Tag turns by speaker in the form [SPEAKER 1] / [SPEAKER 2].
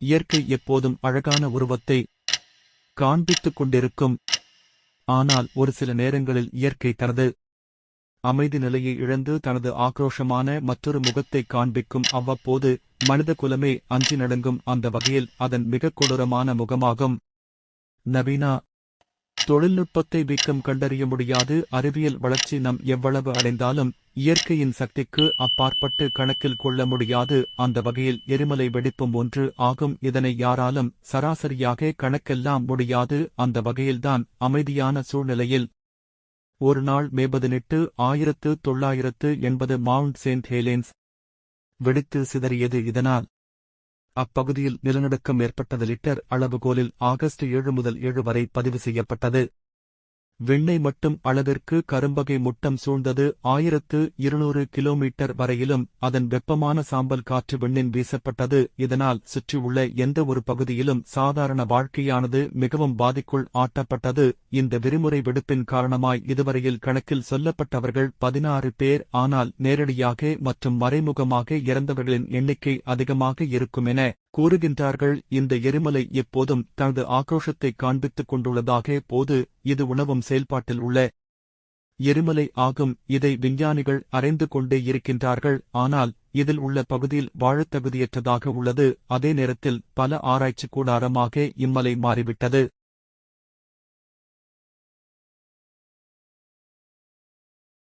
[SPEAKER 1] இயற்கை எப்போதும் அழகான உருவத்தை காண்பித்துக் கொண்டிருக்கும். ஆனால் ஒரு சில நேரங்களில் இயற்கை தனது அமைதி நிலையை இழந்து தனது ஆக்ரோஷமான மற்றொரு முகத்தை காண்பிக்கும். அவ்வப்போது மனித குலமே அஞ்சி நடுங்கும். அந்த வகையில் அதன் மிக கொடூரமான முகமாகும். நவீனா தொழில்நுட்பத்தை வீக்கம் கண்டறிய முடியாது. அறிவியல் வளர்ச்சி நம் எவ்வளவு அடைந்தாலும் இயற்கையின் சக்திக்கு அப்பாற்பட்டு கணக்கில் கொள்ள முடியாது. அந்த வகையில் எரிமலை வெடிப்பும் ஒன்று ஆகும். இதனை யாராலும் சராசரியாக கணக்கெல்லாம் முடியாது. அந்த வகையில்தான் அமைதியான சூழ்நிலையில் ஒரு நாள் மே 18, 1980 மவுண்ட் செயின்ட் ஹெலேன்ஸ் வெடித்து சிதறியது. இதனால் அப்பகுதியில் நிலநடுக்கம் ஏற்பட்டது. லிட்டர் அளவுகோலில் ஆகஸ்ட் 7 முதல் 7 வரை பதிவு செய்யப்பட்டது. விண்ணை மட்டும் அளவிற்கு கரும்பகை முட்டம் சூழ்ந்தது. 1200 கிலோமீட்டர் வரையிலும் அதன் வெப்பமான சாம்பல் காற்று விண்ணின் வீசப்பட்டது. இதனால் சுற்றியுள்ள எந்த ஒரு பகுதியிலும் சாதாரண வாழ்க்கையானது மிகவும் பாதிக்குள் ஆட்டப்பட்டது. இந்த விரிமுறை வெடிப்பின் காரணமாய் இதுவரையில் கணக்கில் சொல்லப்பட்டவர்கள் 16 பேர். ஆனால் நேரடியாக மற்றும் மறைமுகமாக இறந்தவர்களின் எண்ணிக்கை அதிகமாக இருக்கும் என கூறுகின்றார்கள். இந்த எரிமலை எப்போதும் தனது ஆக்ரோஷத்தை காண்பித்துக் கொண்டுள்ளதாக போது இது உணவும் செயல்பாட்டில் உள்ள எரிமலை ஆகும். இதை விஞ்ஞானிகள் அறிந்து கொண்டே இருக்கின்றார்கள். ஆனால் இதில் உள்ள பகுதியில் வாழத் தகுதியற்றதாக உள்ளது. அதே நேரத்தில் பல ஆராய்ச்சி கூடாரமாக இம்மலை மாறிவிட்டது.